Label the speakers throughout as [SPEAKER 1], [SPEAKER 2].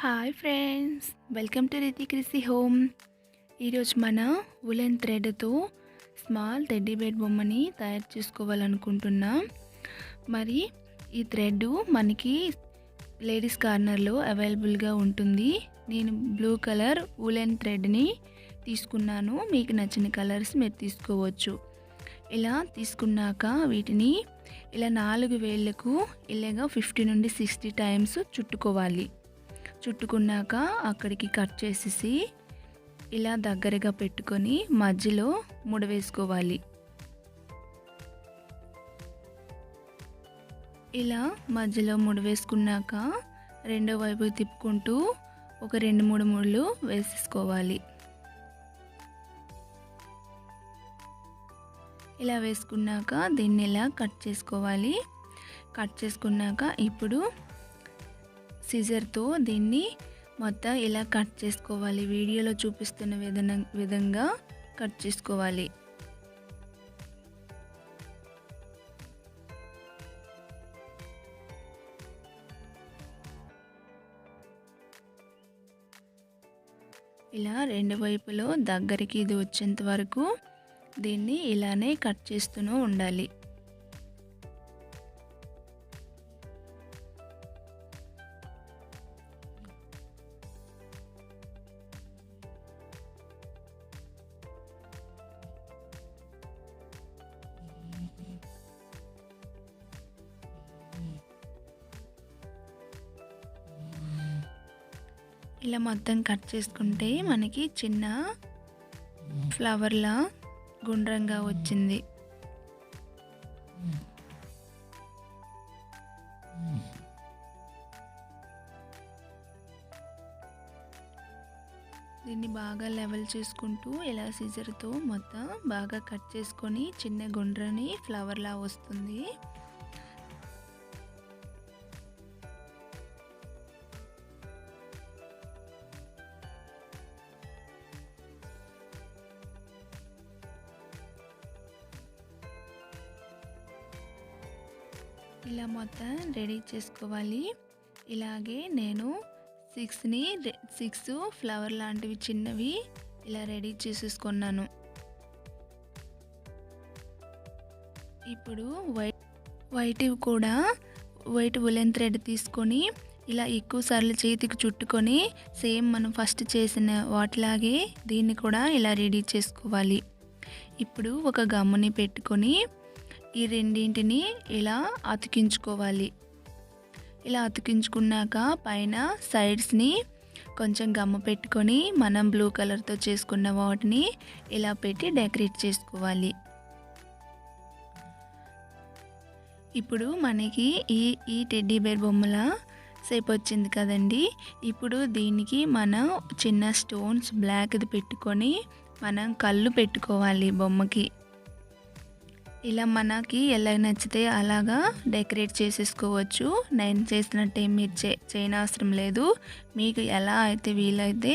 [SPEAKER 1] Hi friends, welcome to రితి క్రిసి home. ఈరోజు మన ఉలెన్ థ్రెడ్తో స్మాల్ టెడ్డీ బేర్ బొమ్మని తయారు చేసుకోవాలనుకుంటున్నాం. మరి ఈ థ్రెడ్ మనకి లేడీస్ కార్నర్లో అవైలబుల్గా ఉంటుంది. నేను బ్లూ కలర్ ఉలెన్ థ్రెడ్ని తీసుకున్నాను. మీకు నచ్చిన కలర్స్ మీరు తీసుకోవచ్చు. ఇలా తీసుకున్నాక వీటిని ఇలా 4 వేళ్ళకు ఇలాగా 50 నుండి 60 టైమ్స్ చుట్టుకోవాలి. చుట్టుకున్నాక అక్కడికి కట్ చేసేసి ఇలా దగ్గరగా పెట్టుకొని మధ్యలో ముడ వేసుకోవాలి. ఇలా మధ్యలో ముడ వేసుకున్నాక రెండో వైపు తిప్పుకుంటూ ఒక 2-3 ముళ్ళు వేసేసుకోవాలి. ఇలా వేసుకున్నాక దీన్ని ఇలా కట్ చేసుకోవాలి. కట్ చేసుకున్నాక ఇప్పుడు సిజర్తో దీన్ని మొత్తం ఇలా కట్ చేసుకోవాలి. వీడియోలో చూపిస్తున్న విధంగా కట్ చేసుకోవాలి. ఇలా రెండు వైపులో దగ్గరికి ఇది వచ్చేంత వరకు దీన్ని ఇలానే కట్ చేస్తూనే ఉండాలి. ఇలా మొత్తం కట్ చేసుకుంటే మనకి చిన్న ఫ్లవర్లా గుండ్రంగా వచ్చింది. దీన్ని బాగా లెవెల్ చేసుకుంటూ ఇలా సిజర్తో మొత్తం బాగా కట్ చేసుకొని చిన్న గుండ్రని ఫ్లవర్లా వస్తుంది. ఇలా మొత్తం రెడీ చేసుకోవాలి. ఇలాగే నేను 6 ఫ్లవర్ లాంటివి చిన్నవి ఇలా రెడీ చేసేసుకున్నాను. ఇప్పుడు వైట్ ఉలెన్ థ్రెడ్ తీసుకొని ఇలా ఎక్కువ సార్లు చేతికి చుట్టుకొని సేమ్ మనం ఫస్ట్ చేసిన వాటిలాగే దీన్ని కూడా ఇలా రెడీ చేసుకోవాలి. ఇప్పుడు ఒక గమ్ముని పెట్టుకొని ఈ రెండింటిని ఇలా అతికించుకోవాలి. ఇలా అతికించుకున్నాక పైన సైడ్స్ని కొంచెం గమ్మ పెట్టుకొని మనం బ్లూ కలర్తో చేసుకున్న వాటిని ఇలా పెట్టి డెకరేట్ చేసుకోవాలి. ఇప్పుడు మనకి ఈ టెడ్డీ బేర్ బొమ్మల షేప్ వచ్చింది కదండి. ఇప్పుడు దీనికి మనం చిన్న స్టోన్స్ బ్లాక్ది పెట్టుకొని మనం కళ్ళు పెట్టుకోవాలి బొమ్మకి. ఇలా మనకి ఎలా నచ్చితే అలాగా డెకరేట్ చేసేసుకోవచ్చు. నేను చేసినట్టే మీరు చేయనవసరం లేదు. మీకు ఎలా అయితే వీలైతే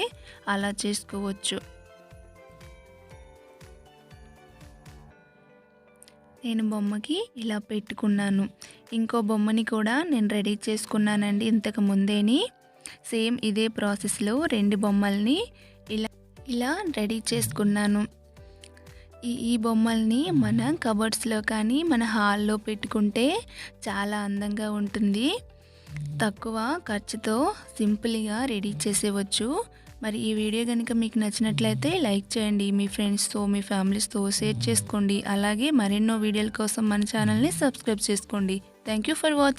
[SPEAKER 1] అలా చేసుకోవచ్చు. నేను బొమ్మకి ఇలా పెట్టుకున్నాను. ఇంకో బొమ్మని కూడా నేను రెడీ చేసుకున్నానండి ఇంతకు ముందేని. సేమ్ ఇదే ప్రాసెస్లో 2 బొమ్మల్ని ఇలా రెడీ చేసుకున్నాను. ఈ బొమ్మల్ని మన కబోర్డ్స్లో కానీ మన హాల్లో పెట్టుకుంటే చాలా అందంగా ఉంటుంది. తక్కువ ఖర్చుతో సింపుల్గా రెడీ చేసేవచ్చు. మరి ఈ వీడియో కనుక మీకు నచ్చినట్లయితే లైక్ చేయండి. మీ ఫ్రెండ్స్తో మీ ఫ్యామిలీస్తో షేర్ చేసుకోండి. అలాగే మరెన్నో వీడియోల కోసం మన ఛానల్ని సబ్స్క్రైబ్ చేసుకోండి. Thank you for watching.